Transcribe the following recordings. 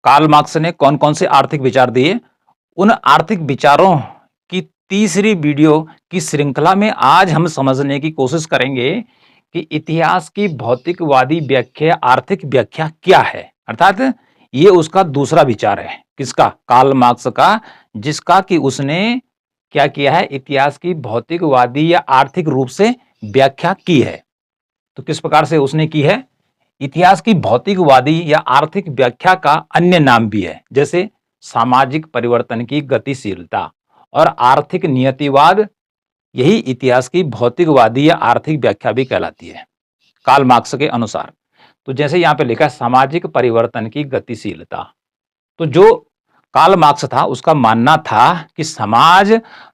Karl Marx ने कौन कौन से आर्थिक विचार दिए, उन आर्थिक विचारों की तीसरी वीडियो की श्रृंखला में आज हम समझने की कोशिश करेंगे कि इतिहास की भौतिकवादी व्याख्या आर्थिक व्याख्या क्या है। अर्थात ये उसका दूसरा विचार है। किसका? कार्ल मार्क्स का, जिसका कि उसने क्या किया है, इतिहास की भौतिकवादी या आर्थिक रूप से व्याख्या की है। तो किस प्रकार से उसने की है? इतिहास की भौतिकवादी या आर्थिक व्याख्या का अन्य नाम भी है, जैसे सामाजिक परिवर्तन की गतिशीलता और आर्थिक नियतिवाद। यही इतिहास की भौतिकवादी या आर्थिक व्याख्या भी कहलाती है कार्ल मार्क्स के अनुसार। तो जैसे यहां पे लिखा है सामाजिक परिवर्तन की गतिशीलता, तो जो कार्ल मार्क्स था उसका मानना था कि समाज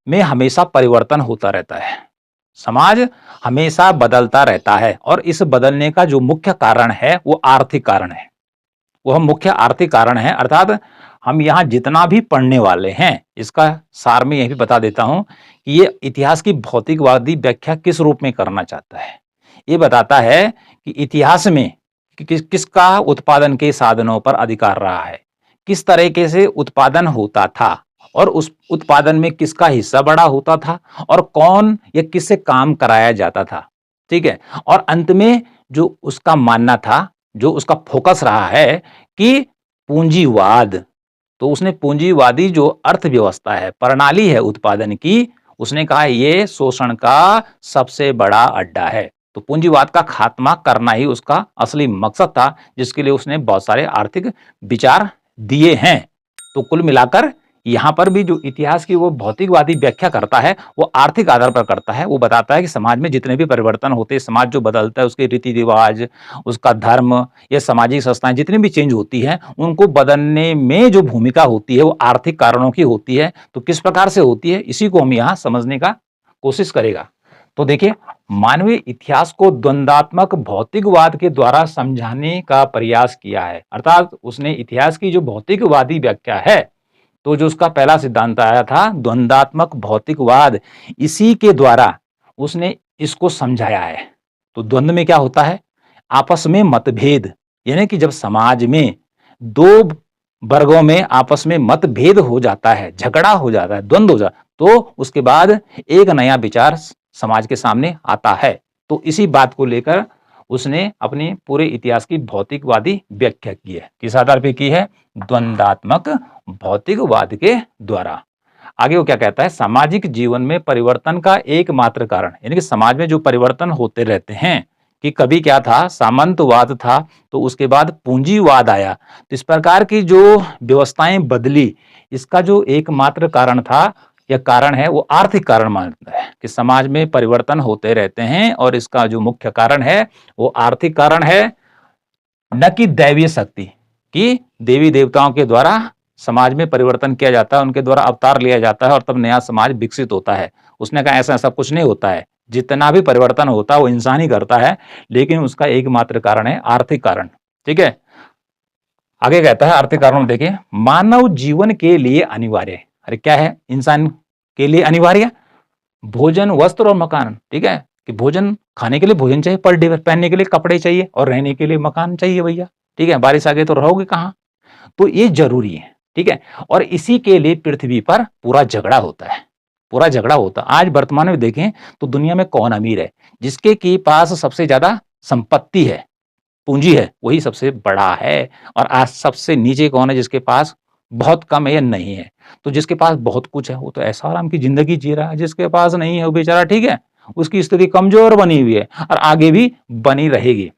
में हमेशा परिवर्तन होता रहता है, समाज हमेशा बदलता रहता है और इस बदलने का जो मुख्य कारण है वो आर्थिक कारण है, वह मुख्य आर्थिक कारण है। अर्थात हम यहां जितना भी पढ़ने वाले हैं इसका सार में यही भी बता देता हूं कि ये इतिहास की भौतिकवादी व्याख्या किस रूप में करना चाहता है। ये बताता है कि इतिहास में किसका उत्पादन के साधनों पर अधिकार रहा है, किस तरीके से उत्पादन होता था और उस उत्पादन में किसका हिस्सा बड़ा होता था और कौन या किससे काम कराया जाता था। ठीक है। और अंत में जो उसका मानना था, जो उसका फोकस रहा है कि पूंजीवाद। तो उसने पूंजीवादी जो अर्थव्यवस्था है, प्रणाली है उत्पादन की, उसने कहा ये शोषण का सबसे बड़ा अड्डा है। तो पूंजीवाद का खात्मा करना ही उसका असली मकसद था, जिसके लिए उसने बहुत सारे आर्थिक विचार दिए हैं। तो कुल मिलाकर यहां पर भी जो इतिहास की वो भौतिकवादी व्याख्या करता है वो आर्थिक आधार पर करता है। वो बताता है कि समाज में जितने भी परिवर्तन होते हैं, समाज जो बदलता है, उसके रीति रिवाज, उसका धर्म या सामाजिक संस्थाएं जितनी भी चेंज होती हैं, उनको बदलने में जो भूमिका होती है वो आर्थिक कारणों की होती है। तो किस प्रकार से होती है, इसी को हम यहां समझने का कोशिश करेगा। तो देखिए, मानवीय इतिहास को द्वंद्वात्मक भौतिकवाद के द्वारा समझाने का प्रयास किया है। अर्थात उसने इतिहास की जो भौतिकवादी व्याख्या है, तो जो उसका पहला सिद्धांत आया था द्वंद्वात्मक भौतिकवाद, इसी के द्वारा उसने इसको समझाया है। तो द्वंद्व में क्या होता है? आपस में मतभेद, यानी कि जब समाज में दो वर्गों में आपस में मतभेद हो जाता है, झगड़ा हो जाता है, द्वंद्व हो जाता है, तो उसके बाद एक नया विचार समाज के सामने आता है। तो इसी बात को लेकर उसने अपने पूरे इतिहास की भौतिकवादी व्याख्या की है। किस आधार पर की है? द्वंद्वात्मक भौतिकवाद के द्वारा। आगे वो क्या कहता है? सामाजिक जीवन में परिवर्तन का एकमात्र कारण, यानी कि समाज में जो परिवर्तन होते रहते हैं, कि कभी क्या था, सामंतवाद था, तो उसके बाद पूंजीवाद आया, तो इस प्रकार की जो व्यवस्थाएं बदली, इसका जो एकमात्र कारण था या कारण है वो आर्थिक कारण मानता है कि समाज में परिवर्तन होते रहते हैं और इसका जो मुख्य कारण है वो आर्थिक कारण है, न कि दैवीय शक्ति, कि देवी देवताओं के द्वारा समाज में परिवर्तन किया जाता है, उनके द्वारा अवतार लिया जाता है और तब नया समाज विकसित होता है। उसने कहा ऐसा ऐसा कुछ नहीं होता है, जितना भी परिवर्तन होता है वो इंसान ही करता है, लेकिन उसका एकमात्र कारण है आर्थिक कारण। ठीक है। आगे कहता है आर्थिक कारण देखिए, मानव जीवन के लिए अनिवार्य। अरे क्या है इंसान के लिए अनिवार्य? भोजन, वस्त्र और मकान। ठीक है, कि भोजन खाने के लिए भोजन चाहिए, पर डे पहनने के लिए कपड़े चाहिए और रहने के लिए मकान चाहिए भैया। ठीक है, बारिश आ गई तो रहोगे कहां? तो ये जरूरी है। ठीक है, और इसी के लिए पृथ्वी पर पूरा झगड़ा होता है, पूरा झगड़ा होता है। आज वर्तमान में देखें तो दुनिया में कौन अमीर है? जिसके की पास सबसे ज्यादा संपत्ति है, पूंजी है, वही सबसे बड़ा है। और आज सबसे नीचे कौन है? जिसके पास बहुत कम है या नहीं है। तो जिसके पास बहुत कुछ है वो तो ऐसा आराम की जिंदगी जी रहा है, जिसके पास नहीं है वो बेचारा, ठीक है, उसकी स्थिति कमजोर बनी हुई है और आगे भी बनी रहेगी।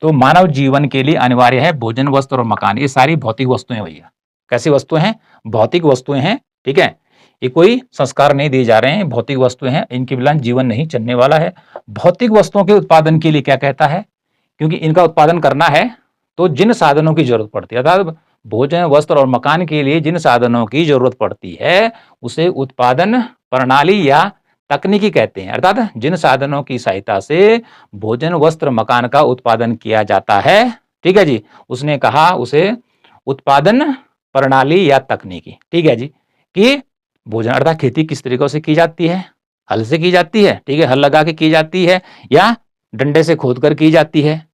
तो मानव जीवन के लिए अनिवार्य है भोजन, वस्त्र और मकान। ये सारी भौतिक वस्तुएं भैया। कैसी वस्तुएं हैं? भौतिक वस्तुएं हैं। ठीक है, ये कोई संस्कार नहीं दिए जा रहे हैं, भौतिक वस्तुएं हैं, इनके बिना जीवन नहीं चलने वाला है। भौतिक वस्तुओं के उत्पादन के लिए क्या कहता है? क्योंकि इनका उत्पादन करना है तो जिन साधनों की जरूरत पड़ती है, अर्थात भोजन, वस्त्र और मकान के लिए जिन साधनों की जरूरत पड़ती है उसे उत्पादन प्रणाली या तकनीकी कहते हैं। अर्थात जिन साधनों की सहायता से भोजन, वस्त्र, मकान का उत्पादन किया जाता है, ठीक है जी, उसने कहा उसे उत्पादन प्रणाली या तकनीकी। ठीक है जी, कि भोजन अर्थात खेती किस तरीकों से की जाती है? हल से की जाती है, ठीक है, हल लगा के की जाती है या डंडे से खोद कर की जाती है,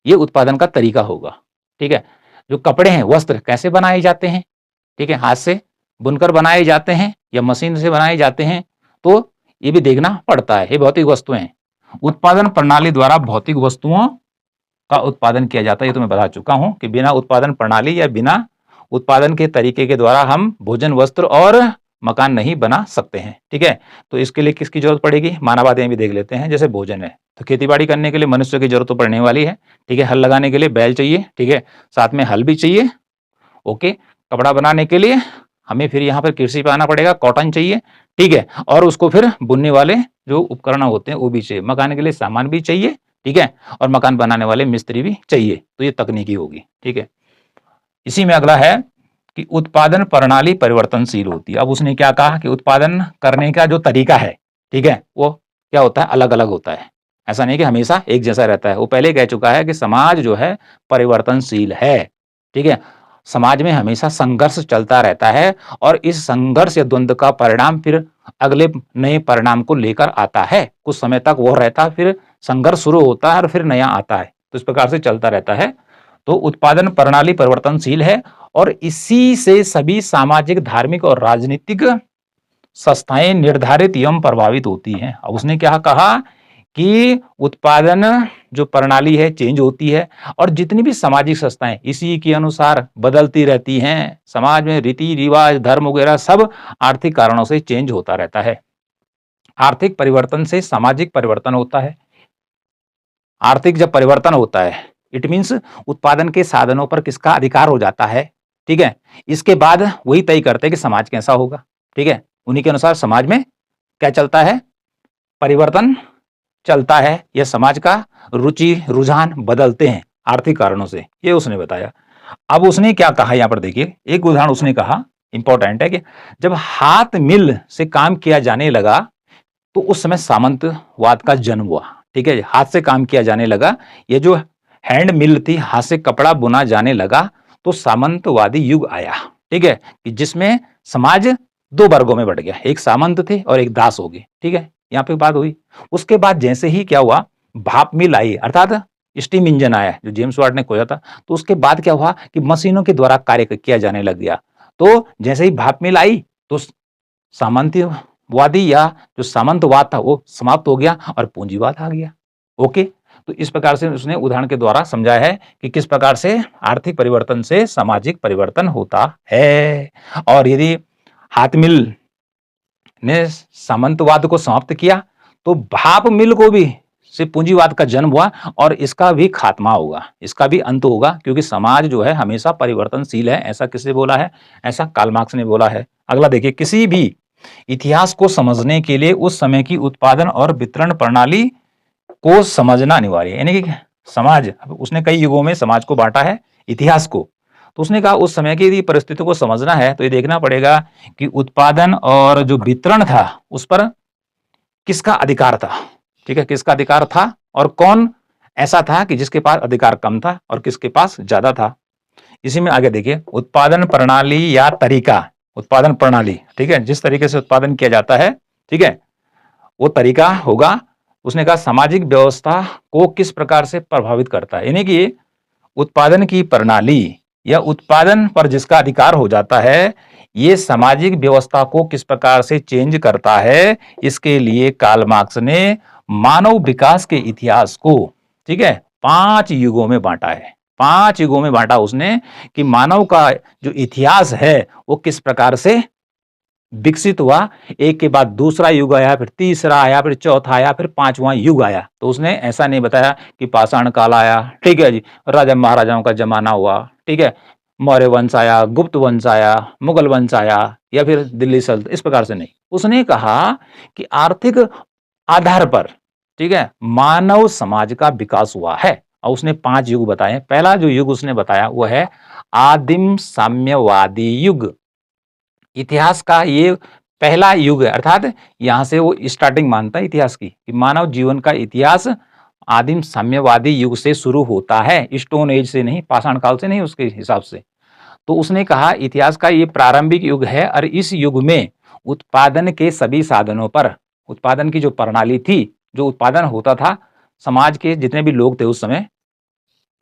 ये उत्पादन का तरीका होगा। ठीक है, जो कपड़े हैं, वस्त्र कैसे बनाए जाते हैं, ठीक है, हाथ से बुनकर बनाए जाते हैं या मशीन से बनाए जाते हैं, तो ये भी देखना पड़ता है। ये भौतिक वस्तुएं हैं। उत्पादन प्रणाली द्वारा भौतिक वस्तुओं का उत्पादन किया जाता है, ये तो मैं बता चुका हूं कि बिना उत्पादन प्रणाली या बिना उत्पादन के तरीके के द्वारा हम भोजन, वस्त्र और मकान नहीं बना सकते हैं, ठीक है। तो इसके लिए किसकी जरूरत पड़ेगी, मानवाधियां भी देख लेते हैं। जैसे भोजन है तो खेतीबाड़ी करने के लिए मनुष्य की जरूरत तो पड़ने वाली है, ठीक है। हल लगाने के लिए बैल चाहिए, ठीक है, साथ में हल भी चाहिए, ओके। कपड़ा बनाने के लिए हमें फिर यहाँ पर कृषि पे आना पड़ेगा, कॉटन चाहिए, ठीक है, और उसको फिर बुनने वाले जो उपकरण होते हैं वो भी चाहिए, मकान के लिए सामान भी चाहिए, ठीक है, और मकान बनाने वाले मिस्त्री भी चाहिए। तो ये तकनीकी होगी, ठीक है। इसी में अगला है कि उत्पादन प्रणाली परिवर्तनशील होती है। अब उसने क्या कहा कि उत्पादन करने का जो तरीका है, ठीक है, वो क्या होता है, अलग अलग होता है। ऐसा नहीं कि हमेशा एक जैसा रहता है। वो पहले कह चुका है कि समाज जो है परिवर्तनशील है, ठीक है। समाज में हमेशा संघर्ष चलता रहता है और इस संघर्ष या द्वंद्व का परिणाम फिर अगले नए परिणाम को लेकर आता है। कुछ समय तक वो रहता है, फिर संघर्ष शुरू होता है और फिर नया आता है। तो इस प्रकार से चलता रहता है। तो उत्पादन प्रणाली परिवर्तनशील है और इसी से सभी सामाजिक, धार्मिक और राजनीतिक संस्थाएं निर्धारित एवं प्रभावित होती हैं। अब उसने क्या कहा कि उत्पादन जो प्रणाली है चेंज होती है और जितनी भी सामाजिक संस्थाएं इसी के अनुसार बदलती रहती हैं। समाज में रीति रिवाज, धर्म वगैरह सब आर्थिक कारणों से चेंज होता रहता है। आर्थिक परिवर्तन से सामाजिक परिवर्तन होता है। आर्थिक जब परिवर्तन होता है, इट मीन्स उत्पादन के साधनों पर किसका अधिकार हो जाता है, ठीक है। इसके बाद वही तय करते हैं कि समाज कैसा होगा, ठीक है। उन्हीं के अनुसार समाज में क्या चलता है, परिवर्तन चलता है या समाज का रुचि रुझान बदलते हैं आर्थिक कारणों से, ये उसने बताया। अब उसने क्या कहा, यहां पर देखिए एक उदाहरण उसने कहा, इंपॉर्टेंट है कि जब हाथ मिल से काम किया जाने लगा तो उस समय सामंतवाद का जन्म हुआ, ठीक है। हाथ से काम किया जाने लगा, ये जो हैंड मिल थी, हाथ से कपड़ा बुना जाने लगा, तो सामंतवादी युग आया, ठीक है, कि जिसमें समाज दो वर्गों में बढ़ गया, एक सामंत थे और एक दास हो गए, ठीक है। यहाँ पे बात हुई। उसके बाद जैसे ही क्या हुआ, भाप मिल आई, अर्थात स्टीम इंजन आया जो जेम्स वाट ने खोजा था, तो उसके बाद क्या हुआ कि मशीनों के द्वारा कार्य किया जाने लग गया। तो जैसे ही भाप मिल आई तो सामंतवादी या जो सामंतवाद था वो समाप्त हो गया और पूंजीवाद आ गया, ओके। तो इस प्रकार से उसने उदाहरण के द्वारा समझाया है कि किस प्रकार से आर्थिक परिवर्तन से सामाजिक परिवर्तन होता है। और यदि हाथ मिल ने सामंतवाद को समाप्त किया तो भाप मिल को भी से पूंजीवाद का जन्म हुआ और इसका भी खात्मा होगा, इसका भी अंत होगा, क्योंकि समाज जो है हमेशा परिवर्तनशील है। ऐसा किसने बोला है, ऐसा कार्ल मार्क्स ने बोला है। अगला देखिए, किसी भी इतिहास को समझने के लिए उस समय की उत्पादन और वितरण प्रणाली को समझना अनिवार्य है। यानी कि समाज, उसने कई युगों में समाज को बांटा है, इतिहास को। तो उसने कहा उस समय की यदि परिस्थितियों को समझना है तो ये देखना पड़ेगा कि उत्पादन और जो वितरण था उस पर किसका अधिकार था, ठीक है, किसका अधिकार था और कौन ऐसा था कि जिसके पास अधिकार कम था और किसके पास ज्यादा था। इसी में आगे देखिए, उत्पादन प्रणाली या तरीका, उत्पादन प्रणाली, ठीक है, जिस तरीके से उत्पादन किया जाता है, ठीक है, वो तरीका होगा। उसने कहा सामाजिक व्यवस्था को किस प्रकार से प्रभावित करता है, यानी कि उत्पादन की प्रणाली या उत्पादन पर जिसका अधिकार हो जाता है, ये सामाजिक व्यवस्था को किस प्रकार से चेंज करता है। इसके लिए कार्ल मार्क्स ने मानव विकास के इतिहास को, ठीक है, 5 युगों में बांटा है। 5 युगों में बांटा उसने कि मानव का जो इतिहास है वो किस प्रकार से विकसित हुआ। एक के बाद दूसरा युग आया, फिर तीसरा आया, फिर चौथा आया, फिर पांचवा युग आया। तो उसने ऐसा नहीं बताया कि पाषाण काल आया, ठीक है जी, राजा महाराजाओं का जमाना हुआ, ठीक है, मौर्य वंश आया, गुप्त वंश आया, मुगल वंश आया, या फिर दिल्ली सल्तनत, इस प्रकार से नहीं। उसने कहा कि आर्थिक आधार पर, ठीक है, मानव समाज का विकास हुआ है। और उसने 5 युग बताए। पहला जो युग उसने बताया वो है आदिम साम्यवादी युग। इतिहास का ये पहला युग है, अर्थात यहां से वो स्टार्टिंग मानता है इतिहास की, कि मानव जीवन का इतिहास आदिम साम्यवादी युग से शुरू होता है, स्टोन एज से नहीं, पाषाण काल से नहीं, उसके हिसाब से। तो उसने कहा इतिहास का ये प्रारंभिक युग है और इस युग में उत्पादन के सभी साधनों पर, उत्पादन की जो प्रणाली थी, जो उत्पादन होता था, समाज के जितने भी लोग थे उस समय,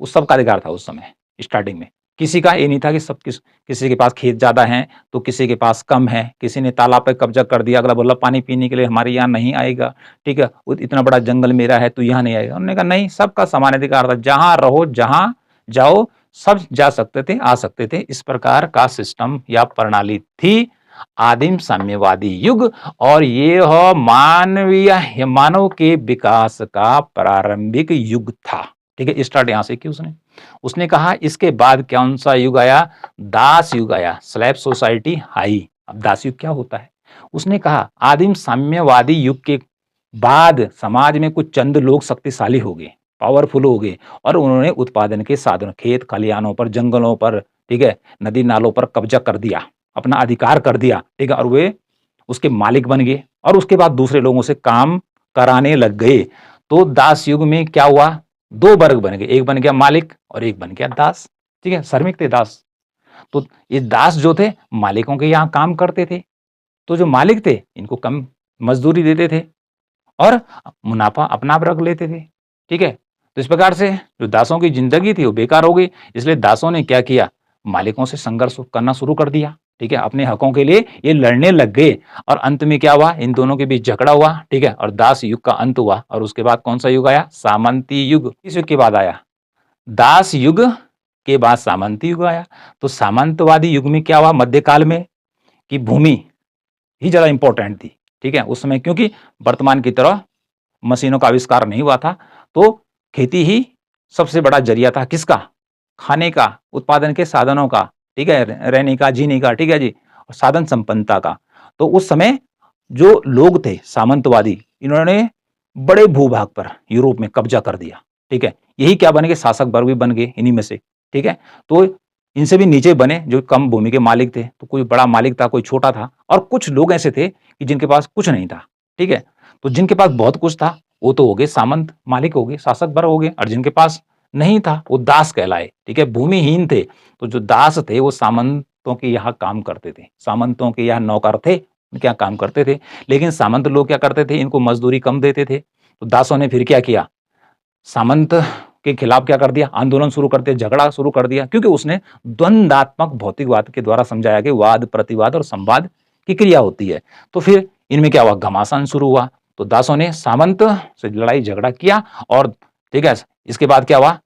उस सब का अधिकार था उस समय स्टार्टिंग में। किसी का ये नहीं था कि किसी के पास खेत ज़्यादा हैं, तो किसी के पास कम है, किसी ने तालाब पे कब्ज़ा कर दिया, अगला बोला पानी पीने के लिए हमारे यहाँ नहीं आएगा, ठीक है? इतना बड़ा जंगल मेरा है, तो यहाँ नहीं आएगा। उन्होंने कहा नहीं, सबका समान अधिकार था, जहाँ रहो, जहाँ जाओ, सब जा सकते थे, आ सकते थे। इस प्रकार का सिस्टम या प्रणाली थी आदिम साम्यवादी युग, और ये मानव के विकास का प्रारंभिक युग था। ठीक है, स्टार्ट यहां से की उसने कहा इसके बाद कौन सा युग आया? दास युग आया, स्लैव सोसाइटी हाई। अब दास युग क्या होता है? उसने कहा आदिम साम्यवादी युग के बाद समाज में कुछ चंद लोग शक्तिशाली हो गए, पावरफुल हो गए, और उन्होंने उत्पादन के साधन, खेत खलिहानों पर, जंगलों पर, ठीक है, नदी नालों पर कब्जा कर दिया, अपना अधिकार कर दिया, ठीक है, और वे उसके मालिक बन गए, और उसके बाद दूसरे लोगों से काम कराने लग गए। तो दास युग में क्या हुआ? दो वर्ग बन गए, एक बन गया मालिक और एक बन गया दास। ठीक है, श्रमिक थे दास। तो ये दास जो थे मालिकों के यहाँ काम करते थे, तो जो मालिक थे इनको कम मजदूरी देते थे और मुनाफा अपना आप रख लेते थे। ठीक है, तो इस प्रकार से जो दासों की जिंदगी थी वो बेकार हो गई। इसलिए दासों ने क्या किया? मालिकों से संघर्ष करना शुरू कर दिया। ठीक है, अपने हकों के लिए ये लड़ने लग गए, और अंत में क्या हुआ? इन दोनों के बीच झगड़ा हुआ। ठीक है, और दास युग का अंत हुआ, और उसके बाद कौन सा युग आया? सामंती युग। इस युग के बाद आया दास युग, के बाद सामंती युग आया। तो सामंतवादी युग में क्या हुआ? मध्यकाल में कि भूमि ही ज्यादा इंपॉर्टेंट थी। ठीक है, उस समय क्योंकि वर्तमान की तरह मशीनों का आविष्कार नहीं हुआ था, तो खेती ही सबसे बड़ा जरिया था किसका? खाने का, उत्पादन के साधनों का, ठीक है, रहने का, जीने का, ठीक है जी, साधन संपन्नता का। तो उस समय जो लोग थे सामंतवादी, इन्होंने बड़े भूभाग पर यूरोप में कब्जा कर दिया। ठीक है, यही क्या बन गए? शासक वर्ग भी बन गए इन्हीं में से। ठीक है, तो इनसे भी नीचे बने जो कम भूमि के मालिक थे, तो कोई बड़ा मालिक था, कोई छोटा था, और कुछ लोग ऐसे थे कि जिनके पास कुछ नहीं था। ठीक है, तो जिनके पास बहुत कुछ था वो तो हो गए सामंत, मालिक हो गए, शासक वर्ग हो गए, और जिनके पास नहीं था वो दास कहलाए। ठीक है, भूमिहीन थे, तो जो दास थे वो सामंतों के यहाँ काम करते थे, सामंतों के यहाँ नौकर थे, क्या काम करते थे। लेकिन सामंत लोग क्या करते थे? इनको मजदूरी कम देते थे। तो दासों ने फिर क्या किया? सामंत के खिलाफ क्या कर दिया? आंदोलन शुरू कर दिया, झगड़ा शुरू कर दिया, क्योंकि उसने द्वंदात्मक भौतिकवाद के द्वारा समझाया कि वाद, प्रतिवाद और संवाद की क्रिया होती है। तो फिर इनमें क्या हुआ? घमासान शुरू हुआ। तो दासों ने सामंत से लड़ाई झगड़ा किया, और ठीक है, इसके बाद क्या हुआ?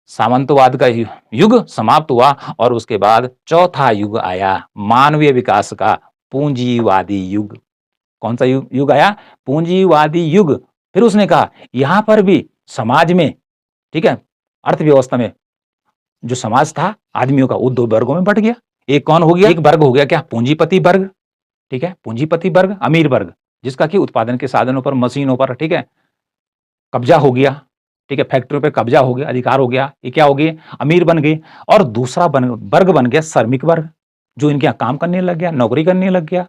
सामंतवाद का युग समाप्त हुआ, और उसके बाद चौथा युग आया मानवीय विकास का, पूंजीवादी युग। कौन सा युग आया? पूंजीवादी युग। फिर उसने कहा यहां पर भी समाज में, ठीक है, अर्थव्यवस्था में जो समाज था आदमियों का, वो दो वर्गों में बंट गया। एक कौन हो गया? एक वर्ग हो गया क्या? पूंजीपति वर्ग। ठीक है, पूंजीपति वर्ग, अमीर वर्ग, जिसका कि उत्पादन के साधनों पर, मशीनों पर, ठीक है, कब्जा हो गया। ठीक है, फैक्ट्रियों पे कब्जा हो गया, अधिकार हो गया, ये क्या हो गए? अमीर बन गए। और दूसरा वर्ग बन गया श्रमिक वर्ग, जो इनके यहाँ काम करने लग गया, नौकरी करने लग गया।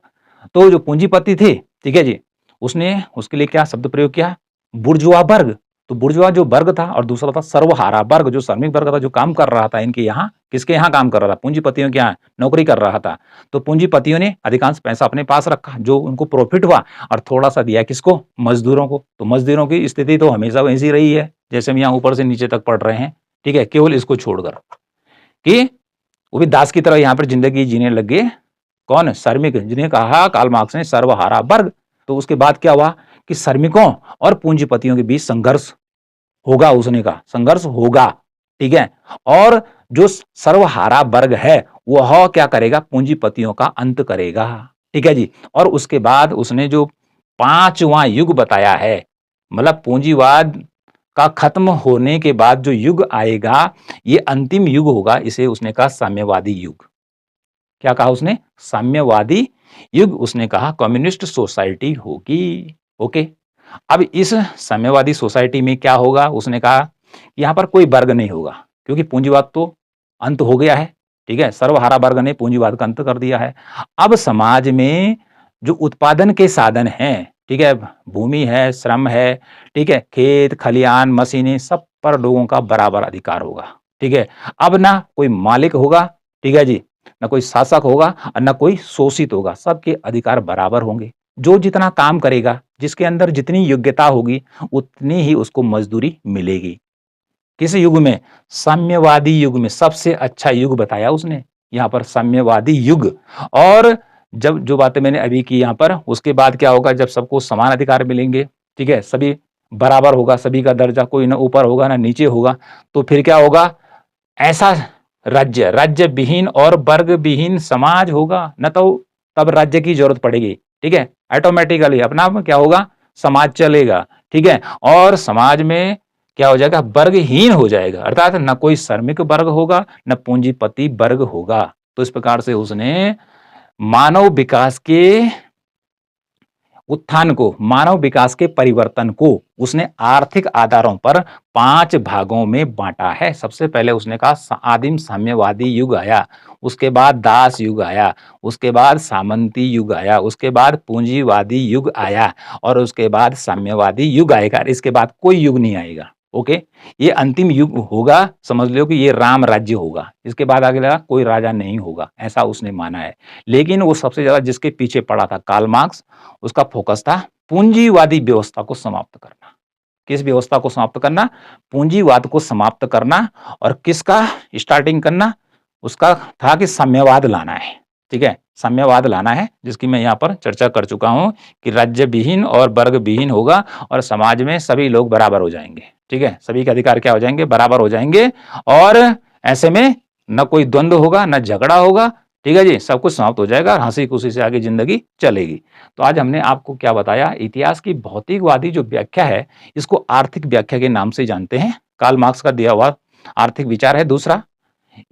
तो जो पूंजीपति थे, ठीक है जी, उसने उसके लिए क्या शब्द प्रयोग किया? बुर्जुआ वर्ग। तो बुर्जुआ जो वर्ग था, और दूसरा था सर्वहारा वर्ग, जो श्रमिक वर्ग था, जो काम कर रहा था इनके यहाँ। किसके यहाँ काम कर रहा था? पूंजीपतियों के यहाँ नौकरी कर रहा था। तो पूंजीपतियों ने अधिकांश पैसा अपने पास रखा, जो उनको प्रॉफिट हुआ, और थोड़ा सा दिया किसको? मजदूरों को। तो मजदूरों की स्थिति तो हमेशा वैसी रही है जैसे हम यहाँ ऊपर से नीचे तक पढ़ रहे हैं। ठीक है, केवल इसको छोड़कर कि वो भी दास की तरह यहाँ पर जिंदगी जीने लग गए। कौन? श्रमिक, जिन्हें कहा कार्ल मार्क्स ने सर्वहारा वर्ग। तो उसके बाद क्या हुआ कि श्रमिकों और पूंजीपतियों के बीच संघर्ष होगा। उसने कहा संघर्ष होगा। ठीक है, और जो सर्वहारा वर्ग है वह क्या करेगा? पूंजीपतियों का अंत करेगा। ठीक है जी, और उसके बाद उसने जो पांचवा युग बताया है, मतलब पूंजीवाद का खत्म होने के बाद जो युग आएगा, ये अंतिम युग होगा, इसे उसने कहा साम्यवादी युग। क्या कहा उसने? साम्यवादी युग। उसने कहा कम्युनिस्ट सोसाइटी होगी। ओके, अब इस साम्यवादी सोसाइटी में क्या होगा? उसने कहा यहां पर कोई वर्ग नहीं होगा, क्योंकि पूंजीवाद तो अंत हो गया है। ठीक है, सर्वहारा वर्ग ने पूंजीवाद का अंत कर दिया है। अब समाज में जो उत्पादन के साधन हैं, ठीक है, भूमि है, श्रम है, ठीक है, खेत खलिहान, मशीनें, सब पर लोगों का बराबर अधिकार होगा। ठीक है, अब ना कोई मालिक होगा, ठीक है जी, ना कोई शासक होगा और ना कोई शोषित होगा, सबके अधिकार बराबर होंगे। जो जितना काम करेगा, जिसके अंदर जितनी योग्यता होगी, उतनी ही उसको मजदूरी मिलेगी। किस युग में? साम्यवादी युग में। सबसे अच्छा युग बताया उसने यहाँ पर, साम्यवादी युग। और जब जो बातें मैंने अभी की यहाँ पर, उसके बाद क्या होगा? जब सबको समान अधिकार मिलेंगे, ठीक है, सभी बराबर होगा, सभी का दर्जा, कोई ना ऊपर होगा ना नीचे होगा, तो फिर क्या होगा? ऐसा राज्य, राज्य विहीन और वर्ग विहीन समाज होगा, न तो तब राज्य की जरूरत पड़ेगी, ठीक है, ऑटोमेटिकली अपना आप क्या होगा? समाज चलेगा, ठीक है। और समाज में क्या हो जाएगा? वर्गहीन हो जाएगा, अर्थात न कोई श्रमिक वर्ग होगा, न पूंजीपति वर्ग होगा। तो इस प्रकार से उसने मानव विकास के उत्थान को, मानव विकास के परिवर्तन को उसने आर्थिक आधारों पर 5 भागों में बांटा है। सबसे पहले उसने कहा आदिम साम्यवादी युग आया, उसके बाद दास युग आया, उसके बाद सामंती युग आया, उसके बाद पूंजीवादी युग आया, और उसके बाद साम्यवादी युग आएगा। इसके बाद कोई युग नहीं आएगा। ओके, ये अंतिम युग होगा, समझ लो कि ये राम राज्य होगा, इसके बाद आगे लगा कोई राजा नहीं होगा, ऐसा उसने माना है। लेकिन वो सबसे ज्यादा जिसके पीछे पड़ा था, कार्ल मार्क्स, उसका फोकस था पूंजीवादी व्यवस्था को समाप्त करना। किस व्यवस्था को समाप्त करना? पूंजीवाद को समाप्त करना। और किसका स्टार्टिंग करना? उसका था कि साम्यवाद लाना है, ठीक है, साम्यवाद लाना है, जिसकी मैं यहाँ पर चर्चा कर चुका हूं कि राज्य विहीन और वर्ग विहीन होगा और समाज में सभी लोग बराबर हो जाएंगे, ठीक है, सभी के अधिकार क्या हो जाएंगे? बराबर हो जाएंगे। और ऐसे में न कोई द्वंद्व होगा, न झगड़ा होगा, ठीक है जी, सब कुछ समाप्त हो जाएगा और हंसी खुशी से आगे जिंदगी चलेगी। तो आज हमने आपको क्या बताया? इतिहास की भौतिकवादी जो व्याख्या है, इसको आर्थिक व्याख्या के नाम से जानते हैं। कार्ल मार्क्स का दिया हुआ आर्थिक विचार है दूसरा।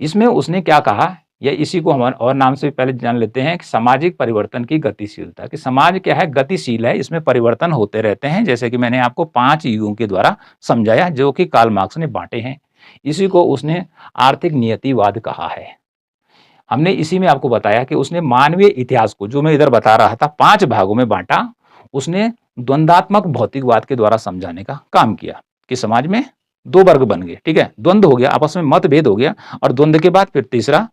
इसमें उसने क्या कहा, या इसी को हम और नाम से पहले जान लेते हैं कि सामाजिक परिवर्तन की गतिशीलता, कि समाज क्या है? गतिशील है, इसमें परिवर्तन होते रहते हैं, जैसे कि मैंने आपको 5 युगों के द्वारा समझाया, जो कि कार्ल मार्क्स ने बांटे हैं। इसी को उसने आर्थिक नियतिवाद कहा है। हमने इसी में आपको बताया कि उसने मानवीय इतिहास को, जो मैं इधर बता रहा था, 5 भागों में बांटा। उसने द्वंद्वात्मक भौतिकवाद के द्वारा समझाने का काम किया कि समाज में 2 वर्ग बन गए, ठीक है, द्वंद्व हो गया, आपस में मतभेद हो गया, और द्वंद्व के बाद फिर तीसरा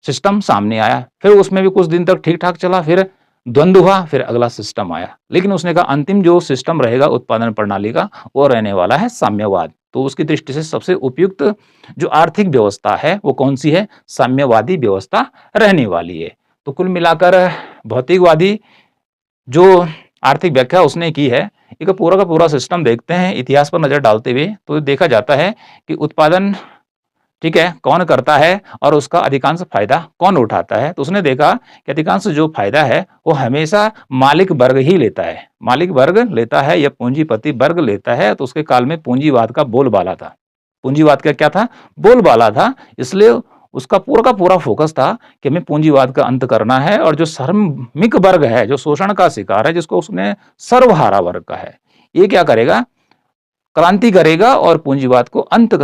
सिस्टम सामने आया, फिर उसमें भी कुछ दिन तक ठीक ठाक चला, फिर द्वंद्व हुआ, फिर अगला सिस्टम आया। लेकिन उसने कहा अंतिम जो सिस्टम रहेगा उत्पादन प्रणाली का, वो रहने वाला है साम्यवाद। तो उसकी दृष्टि से सबसे उपयुक्त जो आर्थिक व्यवस्था है वो कौन सी है? साम्यवादी व्यवस्था रहने वाली है। तो कुल मिलाकर भौतिकवादी जो आर्थिक व्याख्या उसने की है, एक पूरा का पूरा सिस्टम देखते हैं इतिहास पर नजर डालते हुए, तो देखा जाता है कि उत्पादन, ठीक है, कौन करता है और उसका अधिकांश फायदा कौन उठाता है। तो उसने देखा कि अधिकांश जो फायदा है वो हमेशा मालिक वर्ग ही लेता है, मालिक वर्ग लेता है या पूंजीपति वर्ग लेता है। तो उसके काल में पूंजीवाद का बोलबाला था, पूंजीवाद का क्या था? बोलबाला था। इसलिए उसका पूरा का पूरा फोकस था कि हमें पूंजीवाद का अंत करना है, और जो श्रमिक वर्ग है, जो शोषण का शिकार है, जिसको उसने सर्वहारा वर्ग का है, ये क्या करेगा? क्रांति करेगा और पूंजीवाद को अंत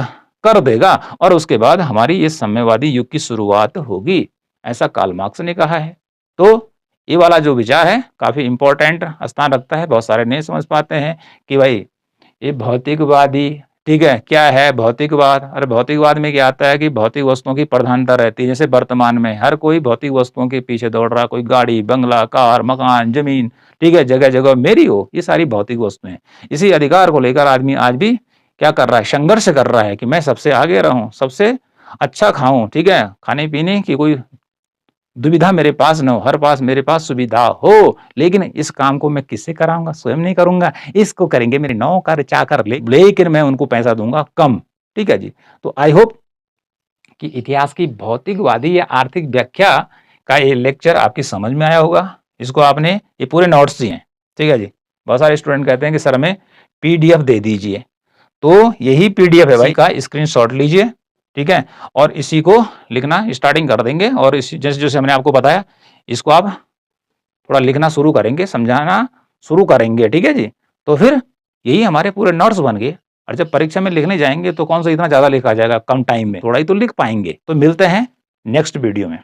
कर देगा, और उसके बाद हमारी ये साम्यवादी युग की शुरुआत होगी, ऐसा कार्ल मार्क्स ने कहा है। तो ये वाला जो विचार है काफी इंपॉर्टेंट स्थान रखता है। बहुत सारे नहीं समझ पाते हैं कि भाई ये भौतिकवादी, ठीक है, क्या है भौतिकवाद? अरे भौतिकवाद में क्या आता है कि भौतिक वस्तुओं की प्रधानता रहती है। जैसे वर्तमान में हर कोई भौतिक वस्तुओं के पीछे दौड़ रहा, कोई गाड़ी, बंगला, कार, मकान, जमीन, ठीक है, जगह जगह मेरी हो, ये सारी भौतिक वस्तुएं। इसी अधिकार को लेकर आदमी आज भी क्या कर रहा है? संघर्ष कर रहा है कि मैं सबसे आगे रहूं, सबसे अच्छा खाऊं, ठीक है, खाने पीने की कोई दुविधा मेरे पास न हो, हर पास मेरे पास सुविधा हो। लेकिन इस काम को मैं किससे कराऊंगा? स्वयं नहीं करूंगा, इसको करेंगे मेरे नौकर चाकर, लेकिन मैं उनको पैसा दूंगा कम, ठीक है जी। तो आई होप कि इतिहास की भौतिकवादी या आर्थिक व्याख्या का ये लेक्चर आपकी समझ में आया होगा। इसको आपने, ये पूरे नोट्स ही हैं, ठीक है जी। बहुत सारे स्टूडेंट कहते हैं कि सर हमें पीडीएफ दे दीजिए, तो यही पीडीएफ है भाई का, स्क्रीनशॉट लीजिए, ठीक है, और इसी को लिखना स्टार्टिंग कर देंगे, और इसी जैसे जैसे हमने आपको बताया, इसको आप थोड़ा लिखना शुरू करेंगे, समझाना शुरू करेंगे, ठीक है जी। तो फिर यही हमारे पूरे नोट्स बन गए, और जब परीक्षा में लिखने जाएंगे तो कौन सा इतना ज्यादा लिखा जाएगा, कम टाइम में थोड़ा ही तो लिख पाएंगे। तो मिलते हैं नेक्स्ट वीडियो में।